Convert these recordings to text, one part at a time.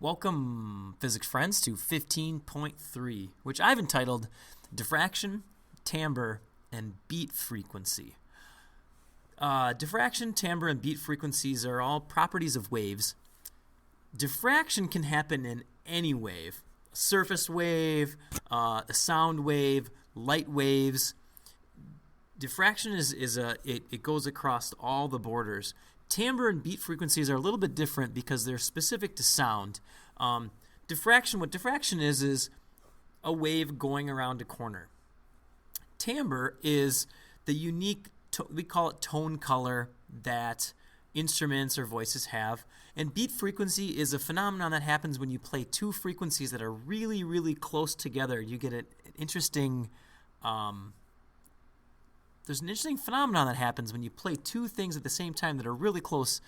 Welcome, physics friends, to 15.3, which I've entitled Diffraction, Timbre, and Beat Frequency. Diffraction, timbre, and beat frequencies are all properties of waves. Diffraction can happen in any wave. A surface wave, a sound wave, light waves. Diffraction it goes across all the borders. Timbre and beat frequencies are a little bit different because they're specific to sound. Diffraction, what diffraction is a wave going around a corner. Timbre is the unique, we call it tone color that instruments or voices have. And beat frequency is a phenomenon that happens when you play two frequencies that are really, really close together. You get an interesting... There's an interesting phenomenon that happens when you play two things at the same time that are really close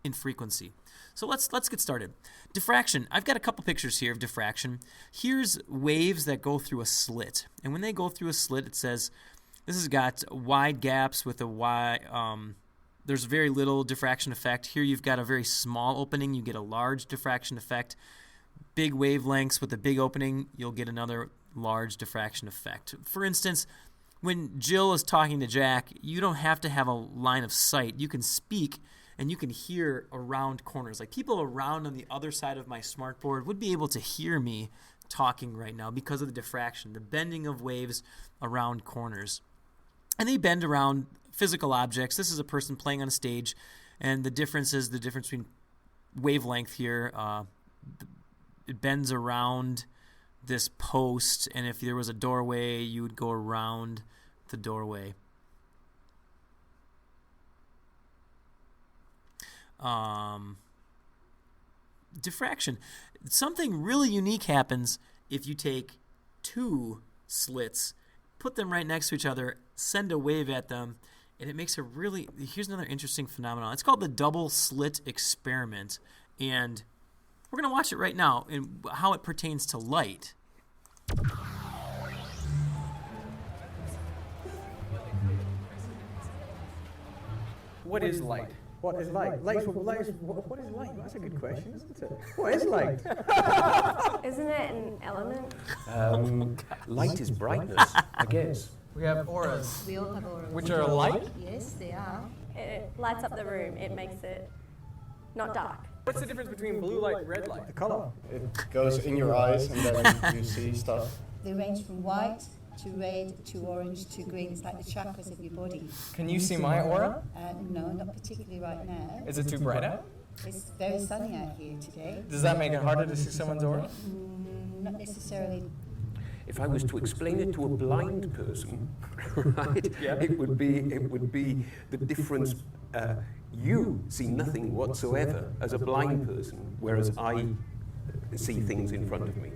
in frequency. So let's get started. Diffraction. I've got a couple pictures here of diffraction. Here's waves that go through a slit. And when they go through a slit, it says this has got wide gaps with a wide... there's very little diffraction effect. Here you've got a very small opening. You get a large diffraction effect. Big wavelengths with a big opening, you'll get another large diffraction effect. For instance... when Jill is talking to Jack, you don't have to have a line of sight. You can speak, and you can hear around corners. Like people around on the other side of my smartboard would be able to hear me talking right now because of the diffraction, the bending of waves around corners. And they bend around physical objects. This is a person playing on a stage, and the difference is the difference between wavelength here. It bends around this post, and if there was a doorway, you would go around the doorway. Diffraction. Something really unique happens if you take two slits, put them right next to each other, send a wave at them, and it makes a really... Here's another interesting phenomenon. It's called the double slit experiment, and we're going to watch it right now and how it pertains to light. What is light? What is light? What is light? That's a good question, isn't it? What is light? Isn't it an element? Light is brightness, I guess. We have auras. We all have auras. Which are light? Yes, they are. It lights up the room. It makes it not dark. What's the difference between blue light and red light? The colour. It goes in your eyes and then you see stuff. They range from white to red to orange to green. It's like the chakras of your body. Can you see my aura? No, not particularly right now. Is it too bright out? It's very sunny out here today. Does that make it harder to see someone's aura? Not necessarily. If I was to explain it to a blind person, right, it would be the difference. You see nothing whatsoever as a blind person, whereas I see things in front of me.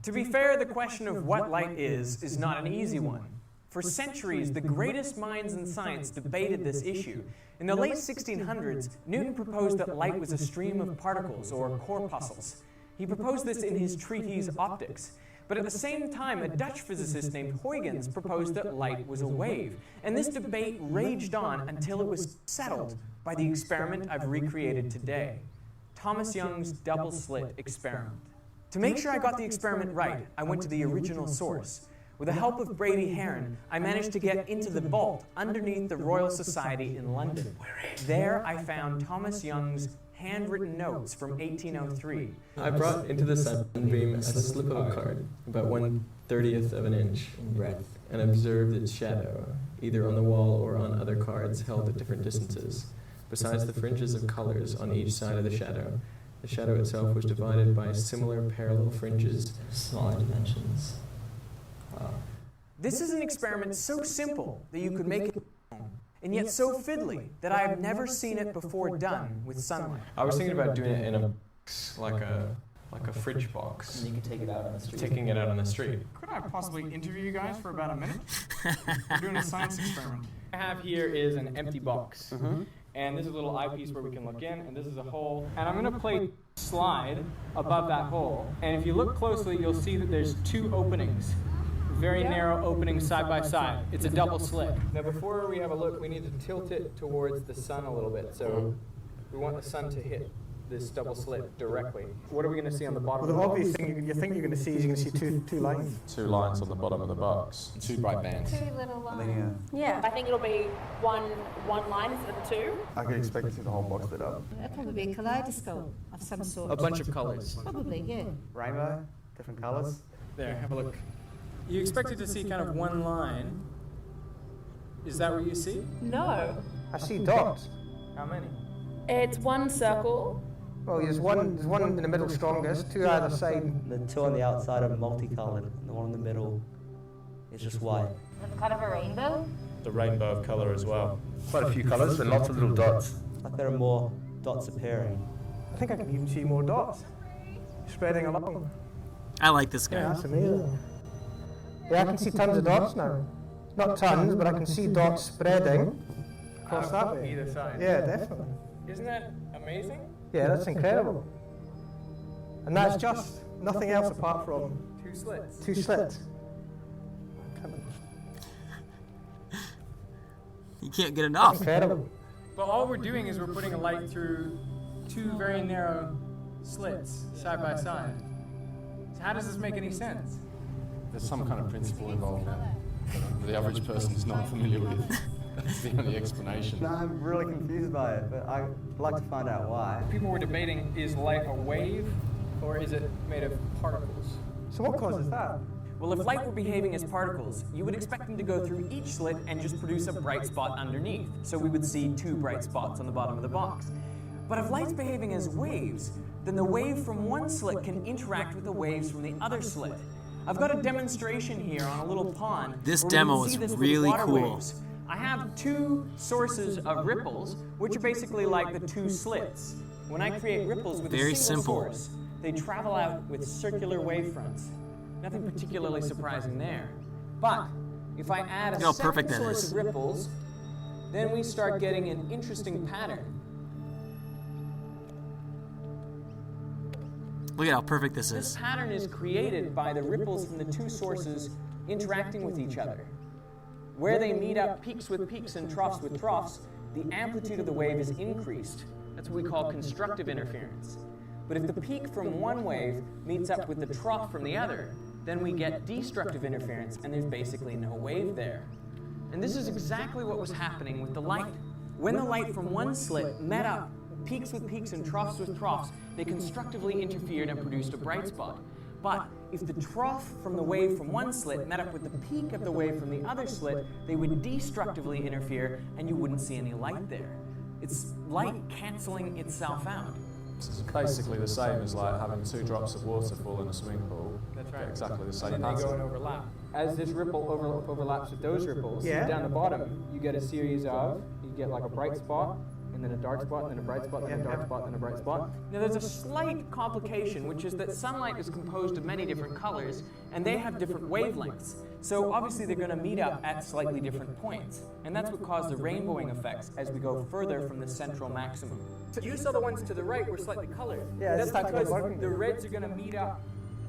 To be fair, the question of what light is not an easy one. For centuries, the greatest minds in science debated this issue. In the late 1600s, Newton proposed that light was a stream of particles, or corpuscles. He proposed this in his treatise Optics. But at the same time, a Dutch physicist named Huygens proposed that light was a wave. And this debate raged on until it was settled by the experiment I've recreated today, Thomas Young's double-slit experiment. To make sure I got the experiment right, I went to the original source. With the help of Brady Heron, I managed to get into the vault underneath the Royal Society in London. There I found Thomas Young's handwritten notes from 1803. I brought into the sunbeam a slip of a card, about 1/30th of an inch in breadth, and observed its shadow, either on the wall or on other cards held at different distances. Besides the fringes of colors on each side of the shadow itself was divided by similar parallel fringes of smaller dimensions. Wow. This is an experiment so simple that you could make it and yet so fiddly that I have never seen it before done with sunlight. I was thinking about doing it in a box, like a fridge box. And you can take it out on the street. Taking it out on the street. Could I possibly interview you guys for about a minute? We're doing a science experiment. What I have here is an empty box. And this is a little eyepiece where we can look in, and this is a hole. And I'm going to play slide above that hole. And if you look closely, you'll see that there's two openings. Very narrow openings side by side. It's a double slit. Now before we have a look, we need to tilt it towards the sun a little bit. So we want the sun to hit this double slit directly. What are we going to see on the bottom? Well, the obvious thing you think you're going to see is you're going to see two lines. 2 lines on the bottom of the box. 2 bright bands. 2 little lines. Yeah. I think it'll be one line instead of 2. I could expect to see the whole box lit up. It'll probably be a kaleidoscope of some sort. A bunch of colors. Probably, yeah. Rainbow, different colours. There, have a look. You expected to see kind of one line. Is that what you see? No. I see dots. How many? It's one circle. Well, there's one in the middle strongest, 2 either side. The 2 on the outside are multicolored, and the one in the middle is just white. It's kind of a rainbow. The rainbow of colour as well. Quite a few colours and lots of little dots. Like there are more dots appearing. I think I can even see more dots spreading along. I like this guy. Yeah, that's amazing. Yeah, I can see tons of dots now. Not tons, but I can see dots spreading across that way. Either side. Yeah, definitely. Isn't that amazing? Yeah, that's incredible. And that's just nothing else apart from 2 slits. 2 slits. You can't get enough. Incredible. But all we're doing is we're putting a light through 2 very narrow slits side by side. So how does this make any sense? There's some kind of principle involved there that the average person is not familiar with. That's the only explanation. No, I'm really confused by it, but I'd like to find out why. People were debating, is light a wave or is it made of particles? So what causes that? Well, if light were behaving as particles, you would expect them to go through each slit and just produce a bright spot underneath. So we would see 2 bright spots on the bottom of the box. But if light's behaving as waves, then the wave from one slit can interact with the waves from the other slit. I've got a demonstration here on a little pond. This where we demo can is see this with really water cool. waves. I have 2 sources of ripples, which are basically like the 2 slits. When I create ripples with Very a single simple. source, they travel out with circular wavefronts. Nothing particularly surprising there. But if I add a Look how second perfect that source is. of ripples, then we start getting an interesting pattern. Look at how perfect this This is. pattern is created by the ripples from the 2 sources interacting with each other. Where they meet up peaks with peaks and troughs with troughs, the amplitude of the wave is increased. That's what we call constructive interference. But if the peak from one wave meets up with the trough from the other, then we get destructive interference and there's basically no wave there. And this is exactly what was happening with the light. When the light from one slit met up peaks with peaks and troughs with troughs, they constructively interfered and produced a bright spot. But if the trough from the wave from one slit met up with the peak of the wave from the other slit, they would destructively interfere and you wouldn't see any light there. It's light canceling itself out. This is basically the same as like having 2 drops of water fall in a swimming pool. That's right. Get exactly the same And they go and pattern. overlap. As this ripple overlaps with those ripples, Yeah. down the bottom, you get a series of, you get like a bright spot, and then a dark spot, and then a bright spot, then a dark spot, then a bright spot. Now there's a slight complication, which is that sunlight is composed of many different colors, and they have different wavelengths. So obviously they're going to meet up at slightly different points. And that's what caused the rainbowing effects as we go further from the central maximum. You saw the ones to the right were slightly colored. Yeah, That's it's because working. the reds are going to meet up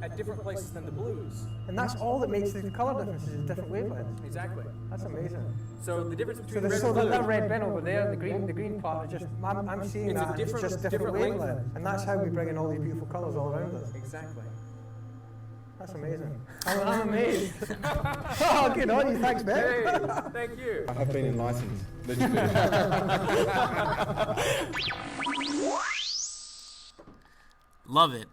at different places than the blues. And that's all that makes the colour differences is different wavelengths. Exactly. That's amazing. So the difference So, between there's, red so and blue... that red bin over there, the green part, is just, I'm seeing It's a that, and it's different- just different different wavelengths. And that's how we bring in all these beautiful colours all around us. Exactly. That's amazing. I'm amazed. Oh, good on you, thanks, Ben. Hey, thank you. I have been enlightened. Love it.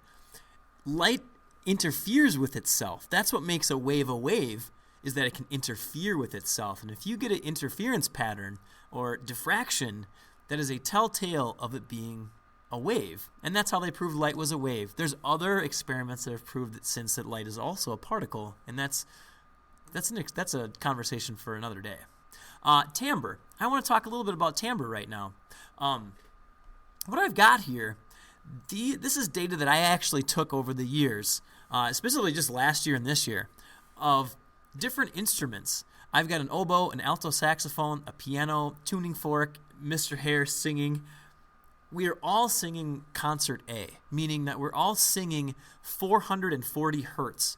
Light interferes with itself. That's what makes a wave, is that it can interfere with itself. And if you get an interference pattern or diffraction, that is a telltale of it being a wave. And that's how they proved light was a wave. There's other experiments that have proved that since that light is also a particle, and that's a conversation for another day. Timbre. I want to talk a little bit about timbre right now. What I've got here, this is data that I actually took over the years, specifically just last year and this year, of different instruments. I've got an oboe, an alto saxophone, a piano, tuning fork, Mr. Hare singing. We are all singing concert A, meaning that we're all singing 440 hertz.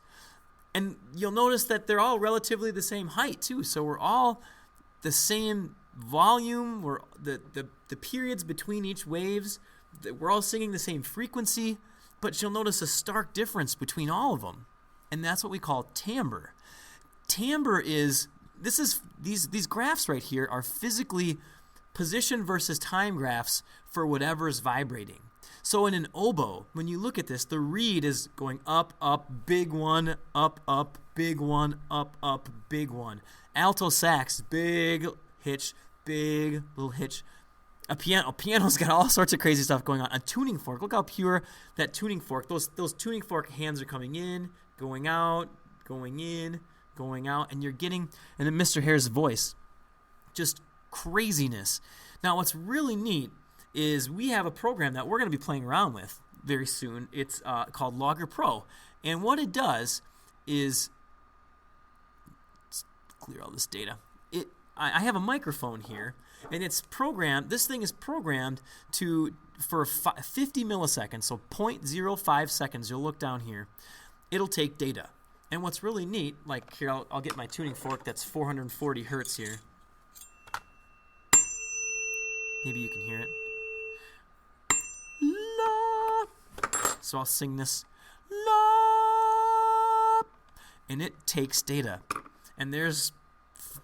And you'll notice that they're all relatively the same height, too. So we're all the same volume. The periods between each waves, We're all singing the same frequency, but you'll notice a stark difference between all of them. And that's what we call timbre. Timbre is, these graphs right here are physically position versus time graphs for whatever is vibrating. So in an oboe, when you look at this, the reed is going up, up, big one, up, big one, up, big one. Alto sax, big hitch, big little hitch. A piano's got all sorts of crazy stuff going on. A tuning fork, look how pure that tuning fork, those tuning fork hands are coming in, going out, going in, going out, and you're getting, and then Mr. Hare's voice, just craziness. Now what's really neat is we have a program that we're going to be playing around with very soon. It's called Logger Pro. And what it does is, let's clear all this data. I have a microphone here, and it's programmed, this thing is programmed for 50 milliseconds, so 0.05 seconds, you'll look down here, it'll take data. And what's really neat, like here, I'll get my tuning fork that's 440 hertz here. Maybe you can hear it. La. So I'll sing this. La. And it takes data. And there's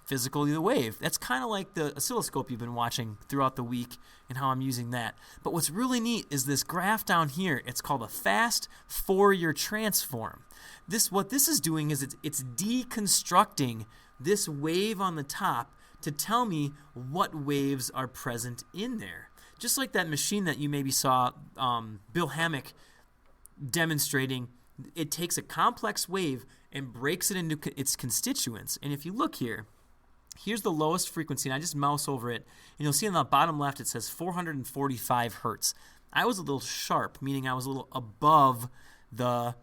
physically the wave. That's kind of like the oscilloscope you've been watching throughout the week and how I'm using that. But what's really neat is this graph down here. It's called a fast Fourier transform. What this is doing is it's deconstructing this wave on the top to tell me what waves are present in there. Just like that machine that you maybe saw Bill Hammack demonstrating, it takes a complex wave and breaks it into its constituents. And if you look here, here's the lowest frequency, and I just mouse over it, and you'll see on the bottom left it says 445 hertz. I was a little sharp, meaning I was a little above the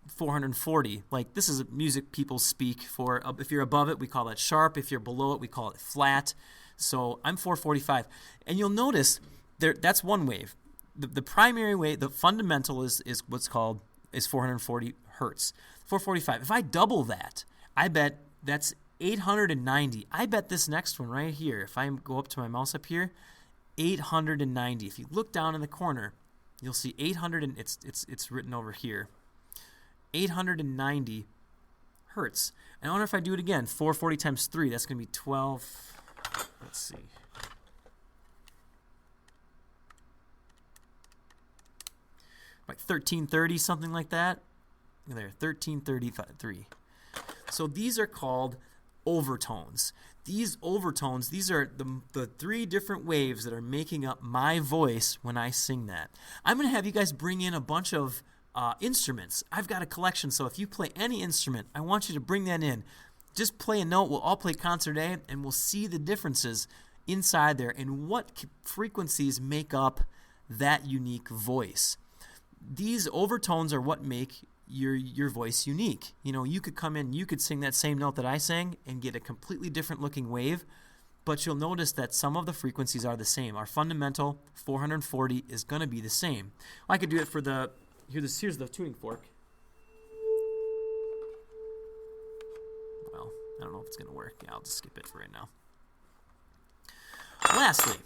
440. Like, this is music people speak for. If you're above it, we call that sharp. If you're below it, we call it flat. So I'm 445. And you'll notice that's one wave. The primary wave, the fundamental is what's called is 440 hertz. 445. If I double that, I bet that's 890. I bet this next one right here, if I go up to my mouse up here, 890. If you look down in the corner, you'll see 800, and it's written over here. 890 hertz. And I wonder if I do it again. 440 times 3, that's going to be 12. Let's see. Like 1330, something like that. There, 1333. So these are called overtones. These overtones, these are the three different waves that are making up my voice when I sing that. I'm going to have you guys bring in a bunch of instruments. I've got a collection, so if you play any instrument, I want you to bring that in. Just play a note. We'll all play Concert A, and we'll see the differences inside there and what frequencies make up that unique voice. These overtones are what make your voice unique. You know, you could come in, you could sing that same note that I sang and get a completely different looking wave, but you'll notice that some of the frequencies are the same. Our fundamental 440 is going to be the same. I could do it for here's the tuning fork. Well, I don't know if it's going to work. Yeah, I'll just skip it for right now. Lastly,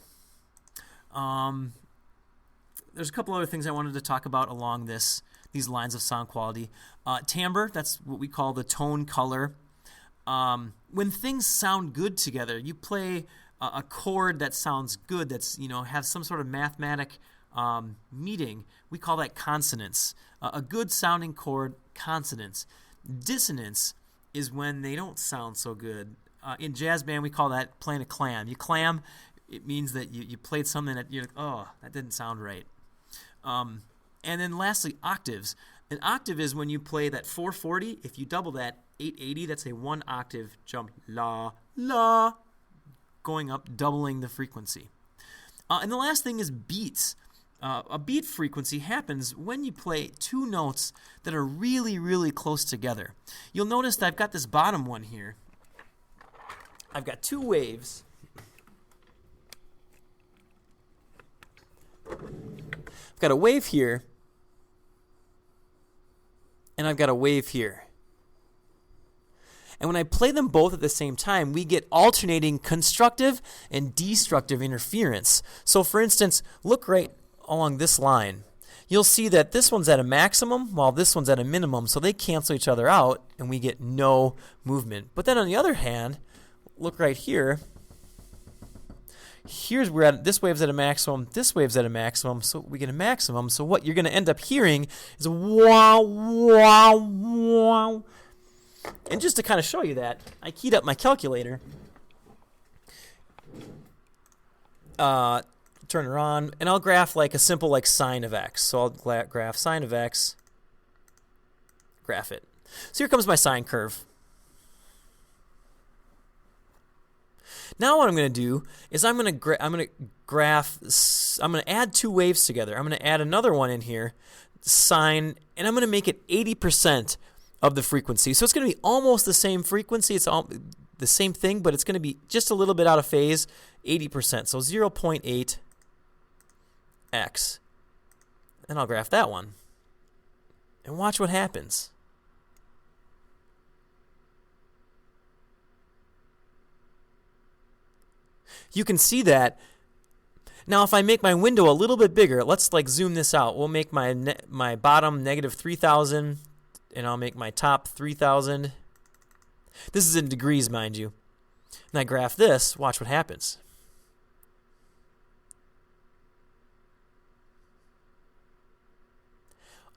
there's a couple other things I wanted to talk about along these lines of sound quality. Timbre, that's what we call the tone color. When things sound good together, you play a chord that sounds good, that's, has some sort of mathematic meaning. We call that consonance. A good sounding chord, consonance. Dissonance is when they don't sound so good. In jazz band, we call that playing a clam. You clam, it means that you played something that you're like, oh, that didn't sound right. And then lastly, octaves. An octave is when you play that 440. If you double that, 880, that's a one octave jump. La, la, going up, doubling the frequency. And the last thing is beats. A beat frequency happens when you play two notes that are really, really close together. You'll notice that I've got this bottom one here. I've got two waves. I've got a wave here, and I've got a wave here. And when I play them both at the same time, we get alternating constructive and destructive interference. So for instance, look right along this line, you'll see that this one's at a maximum while this one's at a minimum, so they cancel each other out and we get no movement. But then on the other hand, look right here. Here's where this wave's at a maximum, this wave's at a maximum, so we get a maximum. So what you're going to end up hearing is a wow, wow, wow. And just to kind of show you that, I keyed up my calculator. Turn her on, and I'll graph like a simple like sine of x. So I'll graph sine of x, graph it. So here comes my sine curve. Now what I'm going to do is I'm going to add two waves together. I'm going to add another one in here, sine, and I'm going to make it 80% of the frequency. So it's going to be almost the same frequency. It's all the same thing, but it's going to be just a little bit out of phase, 80%. So 0.8 x. And I'll graph that one. And watch what happens. You can see that. Now if I make my window a little bit bigger, let's like zoom this out. We'll make my bottom negative 3,000, and I'll make my top 3,000. This is in degrees, mind you. And I graph this, watch what happens.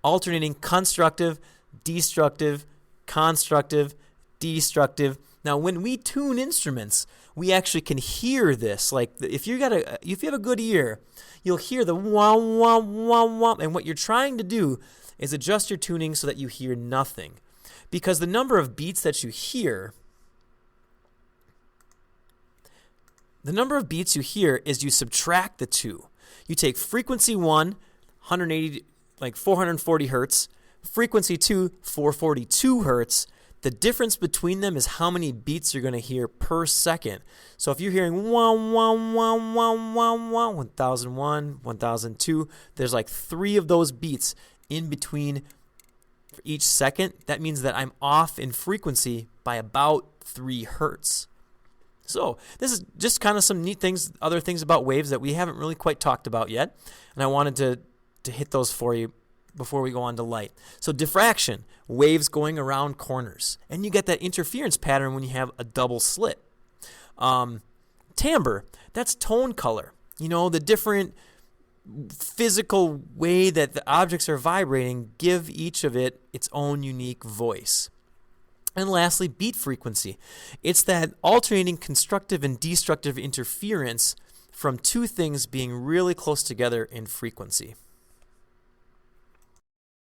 Alternating constructive, destructive, constructive, destructive. Now, when we tune instruments, we actually can hear this. Like if you have a good ear, you'll hear the wah wah wah wah. And what you're trying to do is adjust your tuning so that you hear nothing, because the number of beats that you hear, is you subtract the two. You take frequency 1, 180, like 440 hertz, frequency 2, 442 hertz. The difference between them is how many beats you're going to hear per second. So if you're hearing 1, 1, 1, 1, 1, 1, 1001, 1002, there's like 3 of those beats in between for each second. That means that I'm off in frequency by about 3 hertz. So this is just kind of some neat things, other things about waves that we haven't really quite talked about yet. And I wanted to hit those for you before we go on to light. So diffraction, waves going around corners. And you get that interference pattern when you have a double slit. Timbre, that's tone color. You know, the different physical way that the objects are vibrating give each of it its own unique voice. And lastly, beat frequency. It's that alternating constructive and destructive interference from two things being really close together in frequency.